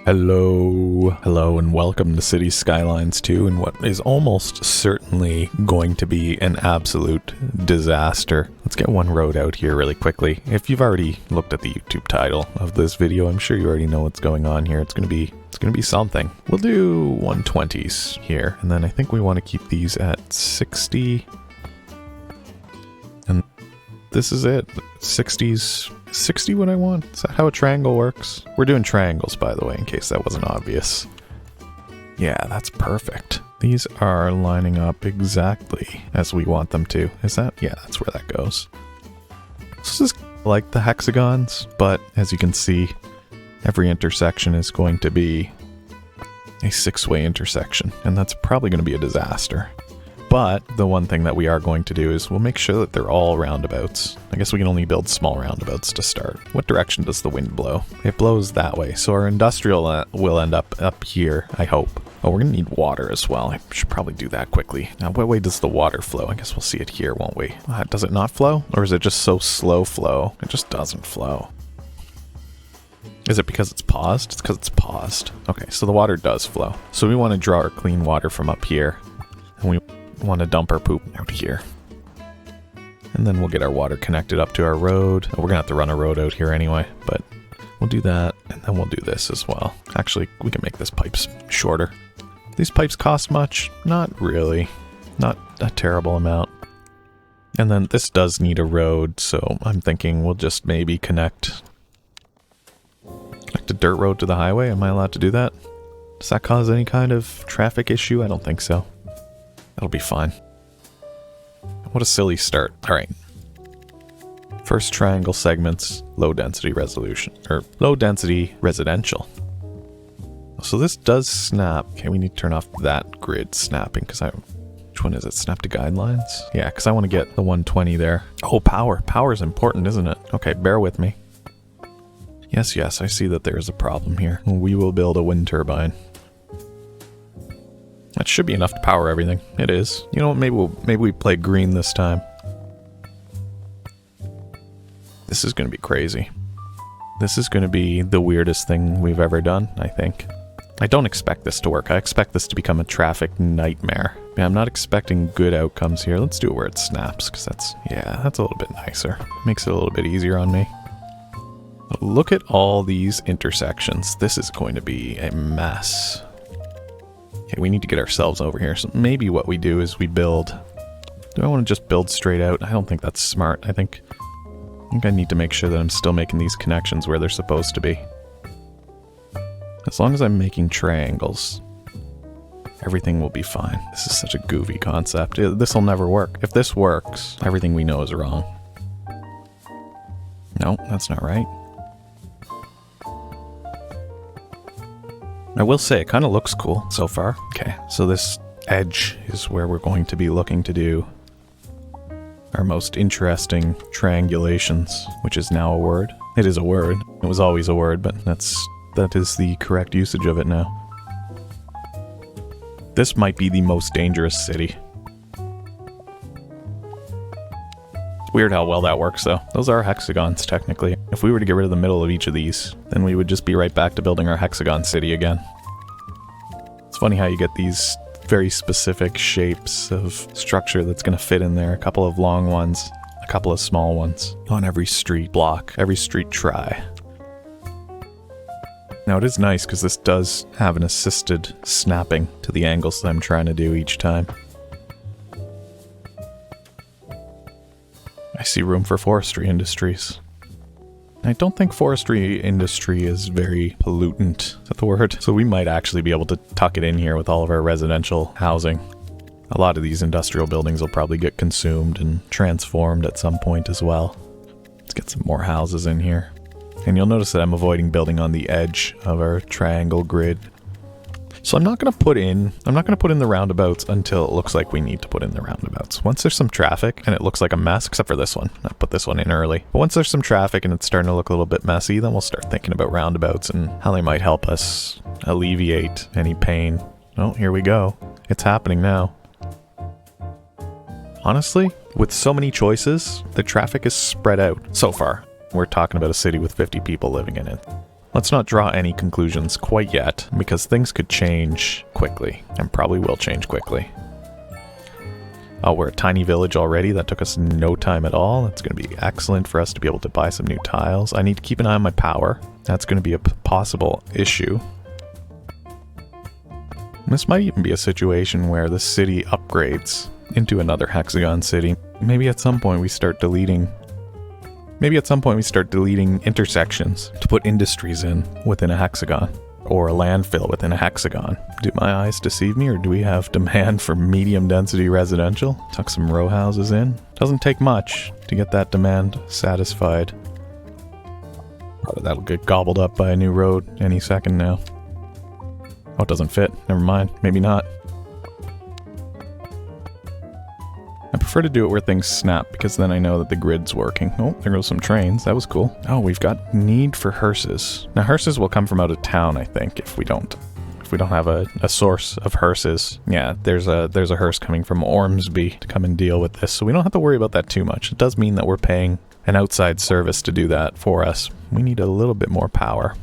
Hello, and welcome to City Skylines 2 in what is almost certainly going to be an absolute disaster. Let's get one road out here really quickly. If you've already looked at the YouTube title of this video, I'm sure you already know what's going on here. It's gonna be something. We'll do 120s here, and then I think we want to keep these at 60. And this is it. 60s. 60 what I want? Is that how a triangle works? We're doing triangles, by the way, in case that wasn't obvious. Yeah, that's perfect. These are lining up exactly as we want them to. Is that? Yeah, that's where that goes. This is like the hexagons, but as you can see, every intersection is going to be a 6-way intersection, and that's probably going to be a disaster. But the one thing that we are going to do is we'll make sure that they're all roundabouts. I guess we can only build small roundabouts to start. What direction does the wind blow? It blows that way. So our industrial will end up here, I hope. Oh, we're going to need water as well. I should probably do that quickly. Now, what way does the water flow? I guess we'll see it here, won't we? Does it not flow? Or is it just so slow flow? It just doesn't flow. Is it because it's paused? It's because it's paused. Okay, so the water does flow. So we want to draw our clean water from up here. And we want to dump our poop out here. And then we'll get our water connected up to our road. We're gonna have to run a road out here anyway, but we'll do that, and then we'll do this as well. Actually, we can make this pipes shorter. These pipes cost much? Not really. Not a terrible amount. And then this does need a road, so I'm thinking we'll just maybe connect a dirt road to the highway. Am I allowed to do that? Does that cause any kind of traffic issue? I don't think so. That'll be fine. What a silly start. Alright. First triangle segments, low density resolution. Or low density residential. So this does snap. Okay, we need to turn off that grid snapping because which one is it? Snap to guidelines? Yeah, because I want to get the 120 there. Oh, power. Power is important, isn't it? Okay, bear with me. Yes, I see that there is a problem here. We will build a wind turbine. That should be enough to power everything. It is. You know what, maybe we play green this time. This is going to be crazy. This is going to be the weirdest thing we've ever done, I think. I don't expect this to work. I expect this to become a traffic nightmare. Yeah, I'm not expecting good outcomes here. Let's do it where it snaps, because that's a little bit nicer. Makes it a little bit easier on me. Look at all these intersections. This is going to be a mess. Okay, we need to get ourselves over here. So maybe what we do is we build. Do I want to just build straight out? I don't think that's smart. I think I need to make sure that I'm still making these connections where they're supposed to be. As long as I'm making triangles, everything will be fine. This is such a goofy concept. This will never work. If this works, everything we know is wrong. No, that's not right. I will say, it kind of looks cool so far. Okay, so this edge is where we're going to be looking to do our most interesting triangulations, which is now a word. It is a word. It was always a word, but that is the correct usage of it now. This might be the most dangerous city. It's weird how well that works, though. Those are hexagons, technically. If we were to get rid of the middle of each of these, then we would just be right back to building our hexagon city again. It's funny how you get these very specific shapes of structure that's going to fit in there. A couple of long ones, a couple of small ones on every street block, every street try. Now it is nice because this does have an assisted snapping to the angles that I'm trying to do each time. I see room for forestry industries. I don't think forestry industry is very pollutant. Is that the word? So we might actually be able to tuck it in here with all of our residential housing. A lot of these industrial buildings will probably get consumed and transformed at some point as well. Let's get some more houses in here. And you'll notice that I'm avoiding building on the edge of our triangle grid. So I'm not going to put in the roundabouts until it looks like we need to put in the roundabouts. Once there's some traffic and it looks like a mess, except for this one. I put this one in early. But once there's some traffic and it's starting to look a little bit messy, then we'll start thinking about roundabouts and how they might help us alleviate any pain. Oh, here we go. It's happening now. Honestly, with so many choices, the traffic is spread out so far. We're talking about a city with 50 people living in it. Let's not draw any conclusions quite yet, because things could change quickly, and probably will change quickly. Oh, we're a tiny village already. That took us no time at all. That's going to be excellent for us to be able to buy some new tiles. I need to keep an eye on my power. That's going to be a possible issue. This might even be a situation where the city upgrades into another hexagon city. Maybe at some point we start deleting intersections to put industries in within a hexagon, or a landfill within a hexagon. Do my eyes deceive me, or do we have demand for medium density residential? Tuck some row houses in. Doesn't take much to get that demand satisfied. Probably that'll get gobbled up by a new road any second now. Oh, it doesn't fit. Never mind. Maybe not. I prefer to do it where things snap, because then I know that the grid's working. Oh, there goes some trains. That was cool. Oh, we've got need for hearses. Now, hearses will come from out of town, I think, if we don't have a source of hearses. Yeah, there's a hearse coming from Ormsby to come and deal with this, so we don't have to worry about that too much. It does mean that we're paying an outside service to do that for us. We need a little bit more power.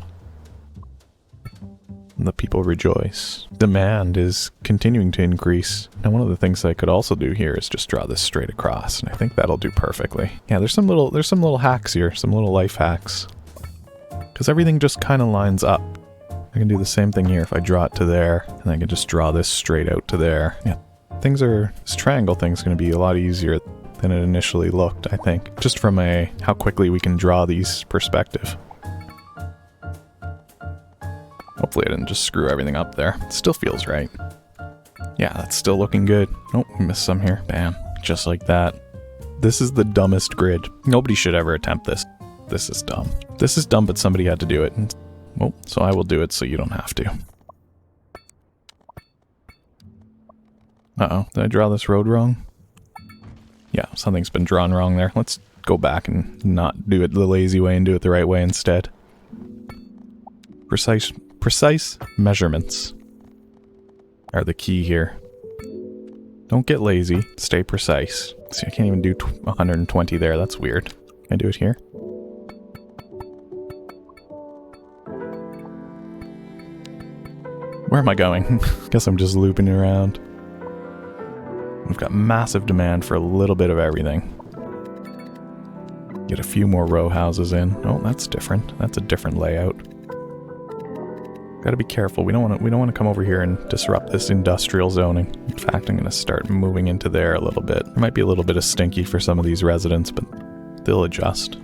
The people rejoice. Demand is continuing to increase. Now, one of the things I could also do here is just draw this straight across, and I think that'll do perfectly. Yeah, there's some little hacks here, some little life hacks, because everything just kind of lines up. I can do the same thing here if I draw it to there, and I can just draw this straight out to there. Yeah, this triangle thing's going to be a lot easier than it initially looked, I think, just from how quickly we can draw these perspective. Hopefully I didn't just screw everything up there. It still feels right. Yeah, that's still looking good. Oh, missed some here. Bam. Just like that. This is the dumbest grid. Nobody should ever attempt this. This is dumb. This is dumb, but somebody had to do it. Well, so I will do it so you don't have to. Uh-oh. Did I draw this road wrong? Yeah, something's been drawn wrong there. Let's go back and not do it the lazy way and do it the right way instead. Precise measurements are the key here. Don't get lazy. Stay precise. See, I can't even do 120 there. That's weird. Can I do it here? Where am I going? Guess I'm just looping around. We've got massive demand for a little bit of everything. Get a few more row houses in. Oh, that's different. That's a different layout. Gotta be careful. We don't want to come over here and disrupt this industrial zoning. In fact, I'm gonna start moving into there a little bit. There might be a little bit of stinky for some of these residents, but they'll adjust.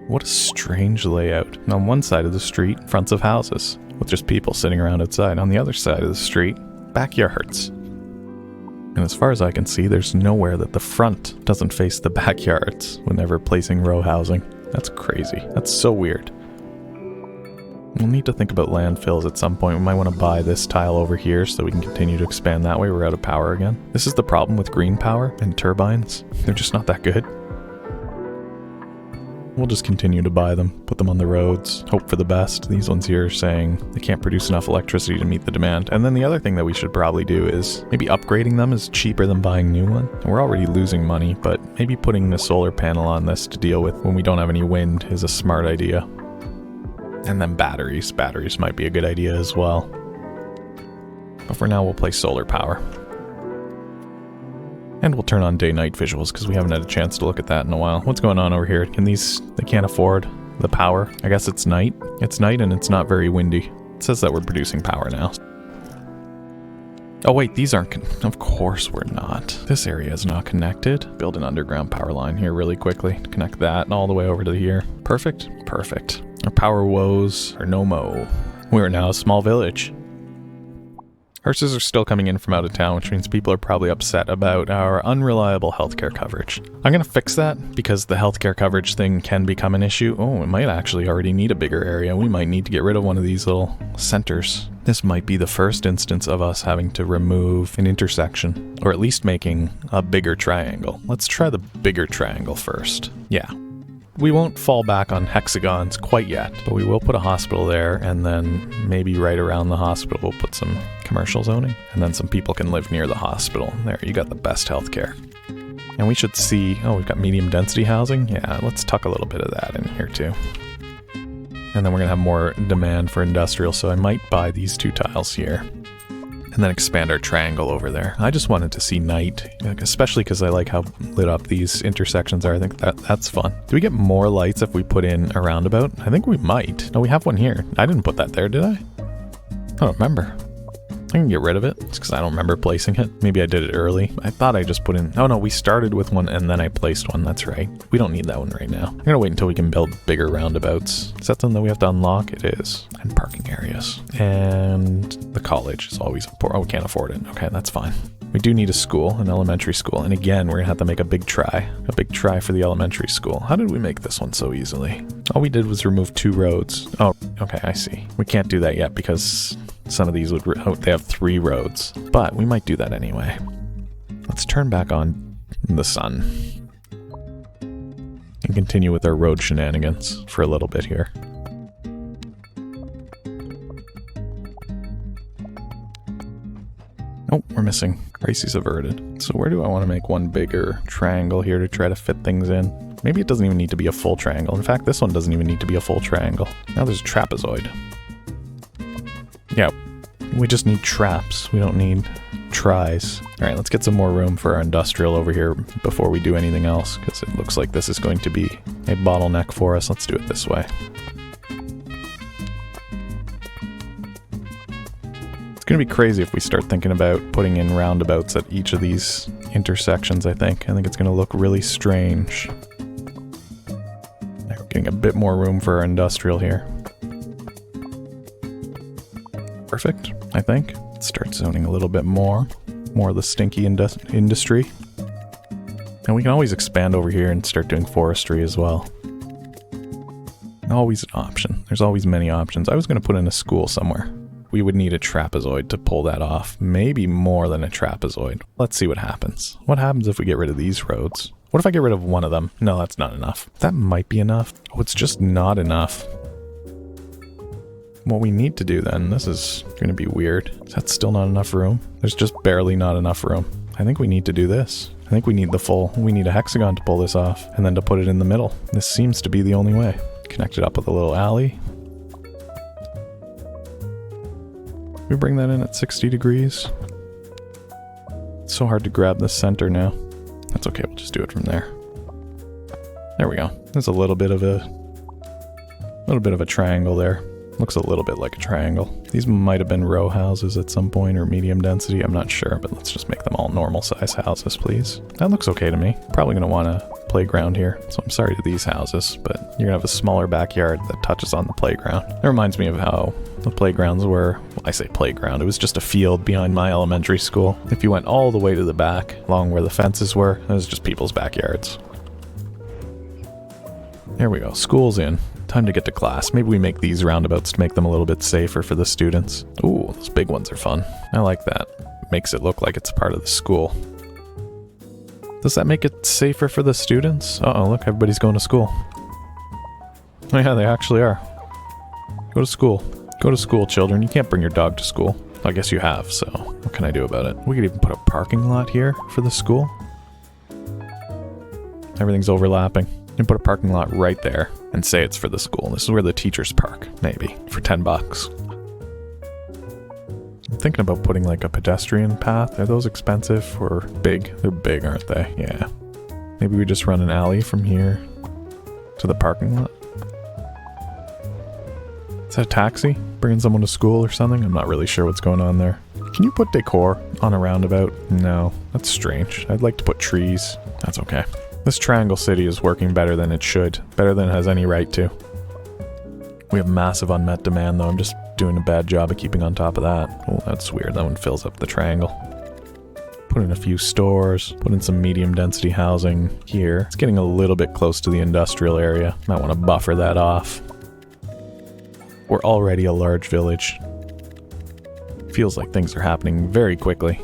What a strange layout. On one side of the street, fronts of houses, with just people sitting around outside. On the other side of the street, backyards. And as far as I can see, there's nowhere that the front doesn't face the backyards whenever placing row housing. That's crazy. That's so weird. We'll need to think about landfills at some point. We might want to buy this tile over here so that we can continue to expand that way. We're out of power again. This is the problem with green power and turbines. They're just not that good. We'll just continue to buy them, put them on the roads, hope for the best. These ones here are saying they can't produce enough electricity to meet the demand. And then the other thing that we should probably do is maybe upgrading them is cheaper than buying new one. And we're already losing money, but maybe putting the solar panel on this to deal with when we don't have any wind is a smart idea. And then batteries. Batteries might be a good idea as well. But for now, we'll play solar power. And we'll turn on day-night visuals, because we haven't had a chance to look at that in a while. What's going on over here? They can't afford the power. I guess it's night. It's night and it's not very windy. It says that we're producing power now. Oh wait, these aren't, of course we're not. This area is not connected. Build an underground power line here really quickly. Connect that all the way over to here. Perfect? Perfect. Our power woes are no mo. We are now a small village. Hearses are still coming in from out of town, which means people are probably upset about our unreliable healthcare coverage. I'm gonna fix that, because the healthcare coverage thing can become an issue. Oh, it might actually already need a bigger area. We might need to get rid of one of these little centers. This might be the first instance of us having to remove an intersection, or at least making a bigger triangle. Let's try the bigger triangle first. Yeah. We won't fall back on hexagons quite yet, but we will put a hospital there, and then maybe right around the hospital we'll put some commercial zoning, and then some people can live near the hospital. There, you got the best healthcare. And we should see, oh, we've got medium density housing. Yeah, let's tuck a little bit of that in here too. And then we're going to have more demand for industrial, so I might buy these 2 tiles here. And then expand our triangle over there. I just wanted to see night, especially because I like how lit up these intersections are. I think that's fun. Do we get more lights if we put in a roundabout? I think we might. No, we have one here. I didn't put that there, did I? I don't remember. I can get rid of it, just because I don't remember placing it. Maybe I did it early. I thought I just put in... Oh no, we started with one and then I placed one. That's right. We don't need that one right now. I'm going to wait until we can build bigger roundabouts. Is that something that we have to unlock? It is. And parking areas. And the college is always important. Oh, we can't afford it. Okay, that's fine. We do need a school, an elementary school. And again, we're going to have to make a big try. A big try for the elementary school. How did we make this one so easily? All we did was remove 2 roads. Oh, okay, I see. We can't do that yet because... Some of these would, they have 3 roads, but we might do that anyway. Let's turn back on the sun and continue with our road shenanigans for a little bit here. Oh, we're missing. Crises averted. So where do I want to make one bigger triangle here to try to fit things in? Maybe it doesn't even need to be a full triangle. In fact, this one doesn't even need to be a full triangle. Now there's a trapezoid. Yeah, we just need traps. We don't need tries. All right, let's get some more room for our industrial over here before we do anything else, because it looks like this is going to be a bottleneck for us. Let's do it this way. It's going to be crazy if we start thinking about putting in roundabouts at each of these intersections, I think. I think it's going to look really strange. We're getting a bit more room for our industrial here. Perfect, I think. Let's start zoning a little bit more. More of the stinky industry. And we can always expand over here and start doing forestry as well. Always an option. There's always many options. I was going to put in a school somewhere. We would need a trapezoid to pull that off. Maybe more than a trapezoid. Let's see what happens. What happens if we get rid of these roads? What if I get rid of one of them? No, that's not enough. That might be enough. Oh, it's just not enough. What we need to do then, this is going to be weird. Is that still not enough room? There's just barely not enough room. I think we need to do this. I think we need we need a hexagon to pull this off, and then to put it in the middle. This seems to be the only way. Connect it up with a little alley. We bring that in at 60 degrees. It's so hard to grab the center now. That's okay, we'll just do it from there. There we go. There's a little bit of a triangle there. Looks a little bit like a triangle. These might have been row houses at some point or medium density, I'm not sure, but let's just make them all normal size houses, please. That looks okay to me. Probably gonna want a playground here, so I'm sorry to these houses, but you're gonna have a smaller backyard that touches on the playground. It reminds me of how the playgrounds were, well, I say playground, it was just a field behind my elementary school. If you went all the way to the back, along where the fences were, it was just people's backyards. There we go, school's in. Time to get to class. Maybe we make these roundabouts to make them a little bit safer for the students. Ooh, those big ones are fun. I like that. Makes it look like it's part of the school. Does that make it safer for the students? Uh-oh, look, everybody's going to school. Oh yeah, they actually are. Go to school. Go to school, children. You can't bring your dog to school. I guess you have, so what can I do about it? We could even put a parking lot here for the school. Everything's overlapping. You can put a parking lot right there and say it's for the school. This is where the teachers park, maybe, for $10. I'm thinking about putting like a pedestrian path. Are those expensive or big? They're big, aren't they? Yeah. Maybe we just run an alley from here to the parking lot. Is that a taxi? Bringing someone to school or something? I'm not really sure what's going on there. Can you put decor on a roundabout? No, that's strange. I'd like to put trees. That's okay. This triangle city is working better than it should. Better than it has any right to. We have massive unmet demand though. I'm just doing a bad job of keeping on top of that. Oh, that's weird. That one fills up the triangle. Put in a few stores. Put in some medium density housing here. It's getting a little bit close to the industrial area. Might want to buffer that off. We're already a large village. Feels like things are happening very quickly.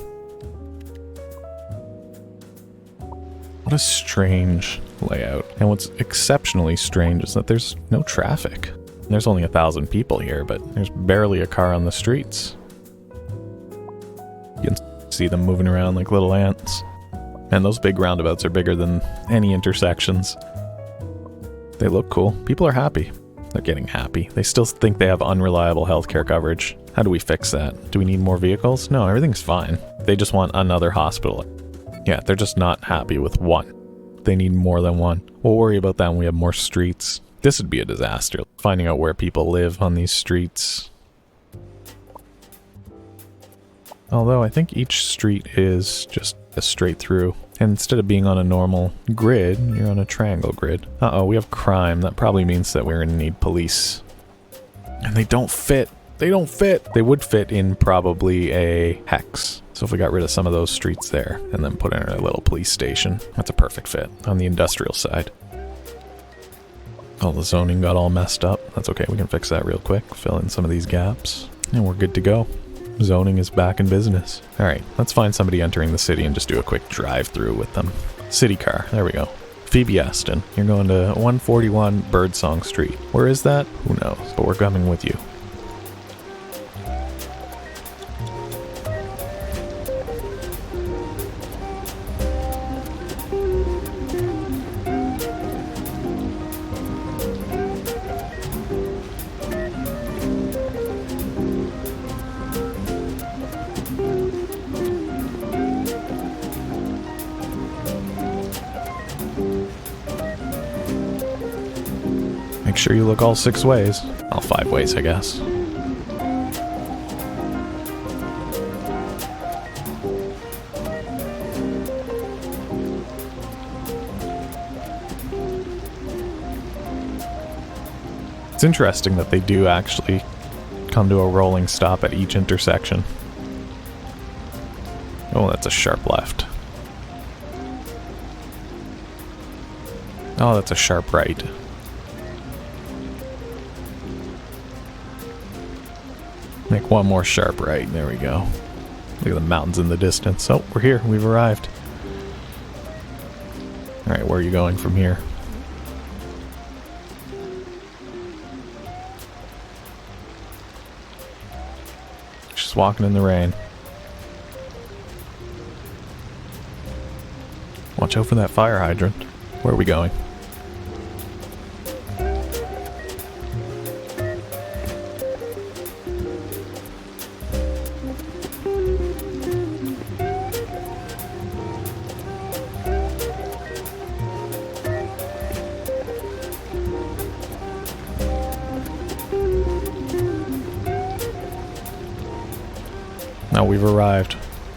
What a strange layout. And what's exceptionally strange is that there's no traffic. There's only 1,000 people here, but there's barely a car on the streets. You can see them moving around like little ants. And those big roundabouts are bigger than any intersections. They look cool. People are happy. They're getting happy. They still think they have unreliable healthcare coverage. How do we fix that? Do we need more vehicles? No, everything's fine. They just want another hospital. Yeah, they're just not happy with one. They need more than one. We'll worry about that when we have more streets. This would be a disaster. Finding out where people live on these streets. Although I think each street is just a straight through. And instead of being on a normal grid, you're on a triangle grid. Uh-oh, we have crime. That probably means that we're gonna need police. And they don't fit. They don't fit. They would fit in probably a hex. So if we got rid of some of those streets there and then put in a little police station, that's a perfect fit on the industrial side. Oh, the zoning got all messed up. That's okay, we can fix that real quick. Fill in some of these gaps and we're good to go. Zoning is back in business. All right, let's find somebody entering the city and just do a quick drive through with them. City car, there we go. Phoebe Aston, you're going to 141 Birdsong Street. Where is that? Who knows, but we're coming with you. Make sure you look all 6 ways. All 5 ways, I guess. It's interesting that they do actually come to a rolling stop at each intersection. Oh, that's a sharp left. Oh, that's a sharp right. Make one more sharp right. There we go. Look at the mountains in the distance. Oh, we're here. We've arrived. Alright, where are you going from here? Just walking in the rain. Watch out for that fire hydrant. Where are we going? Now we've arrived.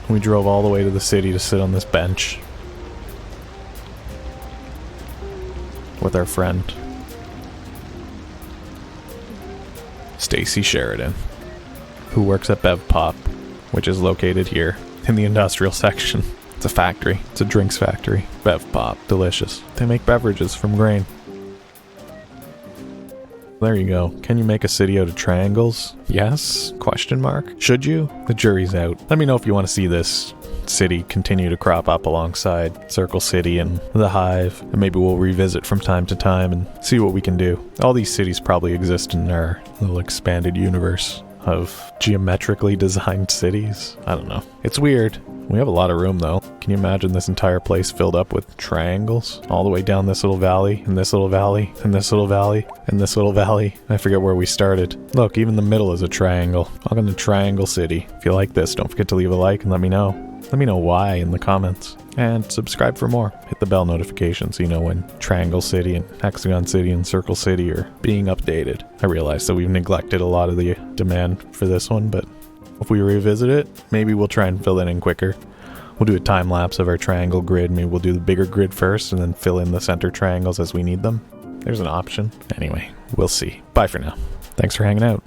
We drove all the way to the city to sit on this bench with our friend Stacy Sheridan, who works at Bev Pop, which is located here in the industrial section. It's a factory. It's a drinks factory. Bev Pop, delicious. They make beverages from grain. There you go. Can you make a city out of triangles? Yes? Question mark. Should you? The jury's out. Let me know if you want to see this city continue to crop up alongside Circle City and the Hive, and maybe we'll revisit from time to time and see what we can do. All these cities probably exist in our little expanded universe of geometrically designed cities. I don't know. It's weird. We have a lot of room though. Can you imagine this entire place filled up with triangles? All the way down this little valley, and this little valley, and this little valley, and this little valley. I forget where we started. Look, even the middle is a triangle. Welcome to Triangle City. If you like this, don't forget to leave a like and let me know. Let me know why in the comments. And subscribe for more. Hit the bell notification so you know when Triangle City and Hexagon City and Circle City are being updated. I realize that we've neglected a lot of the demand for this one, but if we revisit it, maybe we'll try and fill it in quicker. We'll do a time lapse of our triangle grid. Maybe we'll do the bigger grid first and then fill in the center triangles as we need them. There's an option. Anyway, we'll see. Bye for now. Thanks for hanging out.